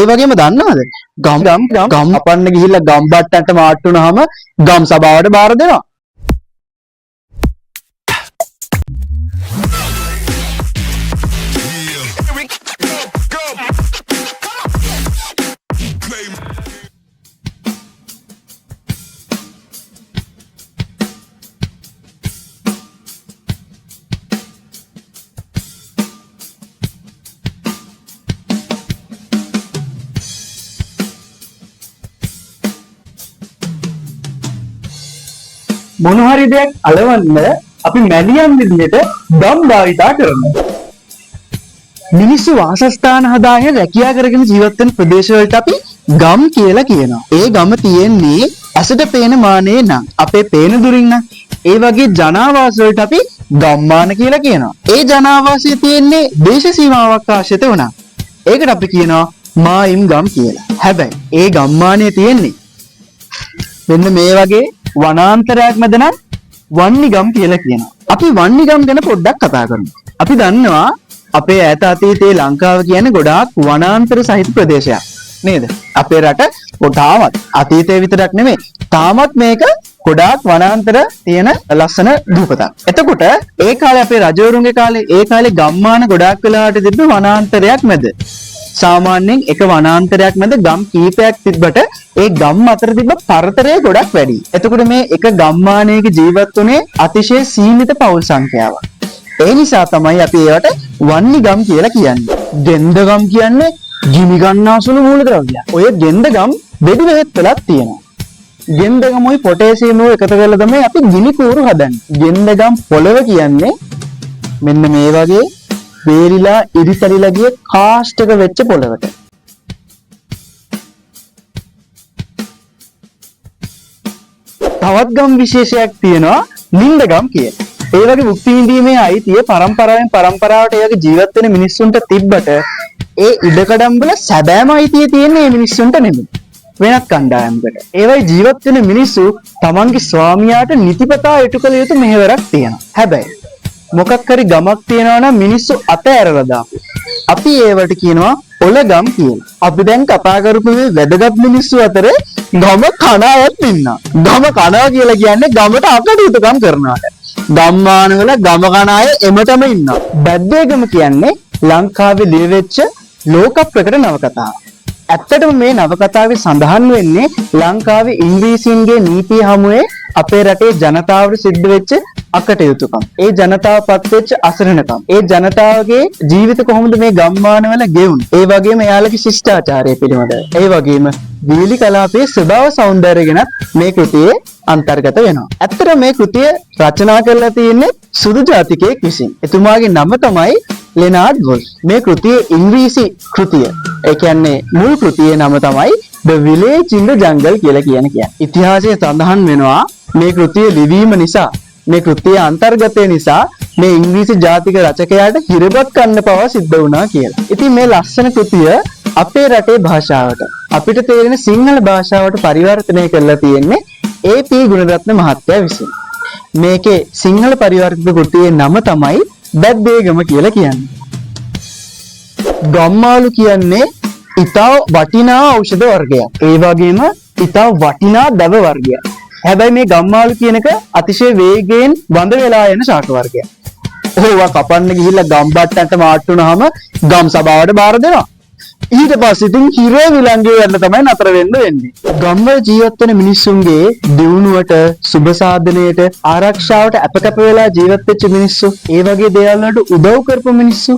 ඒ වගේම දන්නවද? ගම් අපන්න ගිහිල්ලා ගම් බට්ටන්ට මාට්ටු වුණාම ගම් සභාවට බාර දෙනවා. මොන හරි දෙයක් අලවන්න අපි මැලියන් විදිහට ගම් භාවිතා කරනවා. මිනිස්සු වාසස්ථාන හදාගෙන රැකියා කරගෙන ජීවත් වෙන ප්‍රදේශවලට අපි ගම් කියලා කියනවා. ඒ ගම තියෙන්නේ ඇසට පේන මානේ නම් අපේ පේන දුරින් නම් ඒ වගේ ජනාවාස වලට අපි ගම්මාන කියලා කියනවා. ඒ ජනාවාසය තියෙන්නේ දේශ සීමාවක් ආශ්‍රිත වුණා. ඒකට අපි කියනවා මායිම් ගම් කියලා. හැබැයි ඒ ගම්මානයේ තියෙන්නේ මෙන්න මේ වගේ වනාන්තරයක් මැද නම් වන්නිගම් කියලා කියනවා. අපි වන්නිගම් ගැන පොඩ්ඩක් කතා කරමු. අපි දන්නවා අපේ ඈත අතීතයේ ලංකාව කියන්නේ ගොඩාක් වනාන්තර සහිත ප්‍රදේශයක් නේද? අපේ රට තාමත් අතීතයේ විතරක් නෙමෙයි තාමත් මේක ගොඩාක් වනාන්තර තියෙන ලස්සන දූපතක්. එතකොට ඒ කාලේ අපේ රජවරුන්ගේ කාලේ ඒ කාලේ ගම්මාන ගොඩාක් වෙලාවට තිබ්බ වනාන්තරයක් මැද සාමාන්‍යයෙන් එක වනාන්තරයක් මැද ගම් කීපයක් තිබ්බට ඒ ගම් අතර තිබ්බ පරතරය ගොඩක් වැඩි. එතකොට මේ එක ගම්මානයක ජීවත් වුණේ අතිශය සීමිත පවුල් සංඛ්‍යාවක්. ඒ නිසා තමයි අපි ඒවට වන්නිගම් කියලා කියන්නේ. ගෙන්දගම් කියන්නේ ගිනි ගන්නාසුළු මූලද්‍රව්‍යයක්. ඔය ගෙන්දගම් වෙඩි බෙහෙත් වලක් තියෙනවා. ගෙන්දගමුයි පොටෑසියම් එකතු කරලා තමයි අපි ගිනි කූරු හදන්නේ. ගෙන්දගම් පොළව කියන්නේ මෙන්න මේ වගේ වේලිලා ඉරිතලිලා ගිය කාස්ටක වෙච්ච පොළවට. තවත් ගම් විශේෂයක් තියෙනවා ලින්දගම් කියලා. ඒ වගේ භුක්ති විඳීමේ අයිතිය පරම්පරාවෙන් පරම්පරාවට ඒ වගේ ජීවත් වෙන මිනිස්සුන්ට තිබ්බට ඒ ඉඩකඩම් වල සැබෑම අයිතිය තියෙන්නේ මේ මිනිස්සුන්ට නෙමෙයි. වෙනත් කණ්ඩායමකට. ඒ වගේ ජීවත් වෙන මිනිස්සු තමන්ගේ ස්වාමියාට නිතිපතා ඉටු කළ යුතු මෙහෙවරක් තියෙනවා. හැබැයි මොකක් හරි ගමක් තියෙනවා නම් මිනිස්සු අතෑරලා දාපු. අපි ඒවට කියනවා ඔලගම් කියලා. අපි දැන් කතා කරපු මේ වැදගත් මිනිස්සු අතර ගම කන අයත් ඉන්නවා. ගම කනවා කියලා කියන්නේ ගමට අකටයුතුකම් කරනවාට. ගම්මාන වල ගම කන අය එමටම ඉන්නවා. බැද්දේගම කියන්නේ ලංකාවේ ලියවෙච්ච ලෝක ප්‍රකට නවකතාවක්. ඇත්තටම මේ නවකතාවේ සඳහන් වෙන්නේ ලංකාවේ ඉංග්‍රීසීන්ගේ නීතිය හමුවේ අපේ රටේ ජනතාවට සිද්ධ වෙච්ච අකටයුතුකම්. ඒ ජනතාවපත් වෙච්ච අසරණකම්. ඒ ජනතාවගේ ජීවිත කොහොමද මේ ගම්මානවල ගෙවුනේ? ඒ වගේම එයාලගේ ශිෂ්ටාචාරය පිළිබඳව. ඒ වගේම වීලි කලාපයේ ස්වභාව සෞන්දර්ය ගැන මේ කෘතියේ අන්තර්ගත වෙනවා. ඇත්තට මේ කෘතිය රචනා කරලා තියෙන්නේ සුදු ජාතිකයෙක් විසින්. එතුමාගේ නම තමයි ලෙනාඩ් වොල්ෆ්. මේ කෘතියේ ඉංග්‍රීසි කෘතිය. ඒ කියන්නේ මුල් කෘතියේ නම තමයි The Village in the Jungle කියලා කියන්නේ. ඉතිහාසයේ සඳහන් වෙනවා මේ කෘතිය ලිවීම නිසා මේ කෘතිය අන්තර්ගතය නිසා මේ ඉංග්‍රීසි ජාතික රචකයාට හිරපත් කරන්න පවා සිද්ධ වුණා කියලා. ඉතින් මේ ලස්සන කෘතිය අපේ රටේ භාෂාවට අපිට තේරෙන සිංහල භාෂාවට පරිවර්තනය කරලා තියෙන්නේ ඒ.පී. ගුණරත්න මහත්තයා විසින්. මේකේ සිංහල පරිවර්තිත කෘතියේ නම තමයි බැද්දේගම කියලා කියන්නේ. ගම්මාළු කියන්නේ ඉතා වටිනා ඖෂධ වර්ගයක්. ඒ වගේම ඉතා වටිනා දැව වර්ගයක්. හැබැයි මේ ගම්මාළු කියන එක අතිශය වේගයෙන් වඳ වෙලා යන ශාක වර්ගයක්. ඕවා කපන්න ගිහිල්ලා ගම් බට්ටන්ට මාට්ටු වුණාම ගම් සභාවට බාර දෙනවා. ඊට පස්සේ ඉතින් හිරේ විලංගුවේ යන්න තමයි නතර වෙන්න වෙන්නේ. ගම්වල ජීවත් වෙන මිනිස්සුන්ගේ දියුණුවට, සුබ සාධනයට, ආරක්ෂාවට අපකප වෙලා ජීවත් වෙච්ච මිනිස්සු, ඒ වගේ දේවල් වලට උදව් කරපු මිනිස්සු,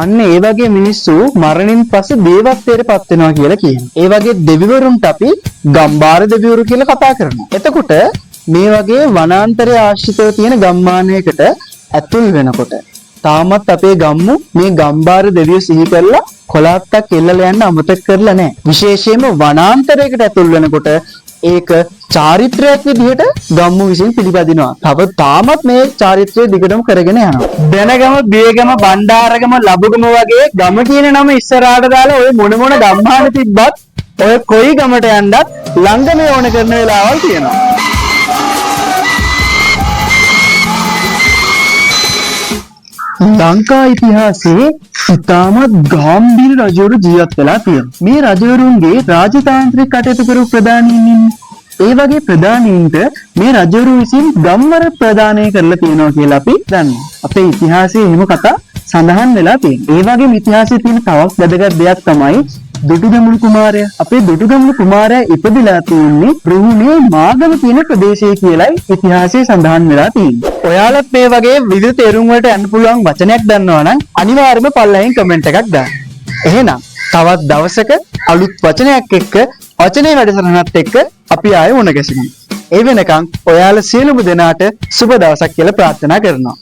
අන්න ඒ වගේ මිනිස්සු මරණින් පස්සේ දේවත්වයට පත් වෙනවා කියලා කියනවා. ඒ වගේ දෙවිවරුන්ට අපි ගම්බාර දෙවිවරු කියලා කතා කරනවා. එතකොට මේ වගේ වනාන්තරය ආශ්‍රිතව තියෙන ගම්මානයකට ඇතුල් වෙනකොට තාමත් අපේ ගම්මු මේ ගම්බාර දෙවියෝ සිහි කරලා කොලාත්තක් එල්ලලා යන්න අමතක කරලා නැහැ. විශේෂයෙන්ම වනාන්තරයකට ඇතුල් වෙනකොට ඒක චාරිත්‍රයක් විදිහට ගම්මු විසින් පිළිපදිනවා. තාමත් මේ චාරිත්‍රය දිගටම කරගෙන යනවා. දැනගම, බියගම, බණ්ඩාරගම, ලබුගම වගේ ගම කියන නම ඉස්සරහට දාලා ඔය මොන ගම්මාන තිබ්බත් ඔය කොයි ගමට යන්නත් ළඟම ඕන කරන වෙලාවල් තියෙනවා. ලංකා ඉතිහාසයේ ඉතාමත් ගැඹීර රජවරු ජීවත් වෙලා තියෙනවා. මේ රජවරුන්ගේ රාජතාන්ත්‍රික කටයුතු කරපු ප්‍රධානීන් ඉන්නේ. ඒ වගේ ප්‍රධානීන්ට මේ රජවරු විසින් ගම්වර ප්‍රදානය කරලා තියෙනවා කියලා අපි දන්නවා. අපේ ඉතිහාසයේ එහෙම කතා සඳහන් වෙලා තියෙනවා. ඒ වගේම ඉතිහාසයේ තියෙන තවත් වැදගත් දෙයක් තමයි දුටුගැමුණු කුමාරයා. අපේ දුටුගැමුණු කුමාරයා ඉපදිලා තියෙන්නේ රුහුණේ මාගම කියන ප්‍රදේශයේ කියලායි ඉතිහාසයේ සඳහන් වෙලා තියෙන්නේ. ඔයාලත් මේ වගේ විවිධ තේරුම් වලට යන්න පුළුවන් වචනයක් දන්නවා නම් අනිවාර්යයෙන්ම පල්ලෙහින් කමෙන්ට් එකක් දාන්න. එහෙනම් තවත් දවසක අලුත් වචනයක් එක්ක වචනේ වැඩසටහනත් එක්ක අපි ආයෙ මුණ ගැසෙමු. ඒ වෙනකන් ඔයාලා සියලුම දෙනාට සුබ දවසක් කියලා ප්‍රාර්ථනා කරනවා.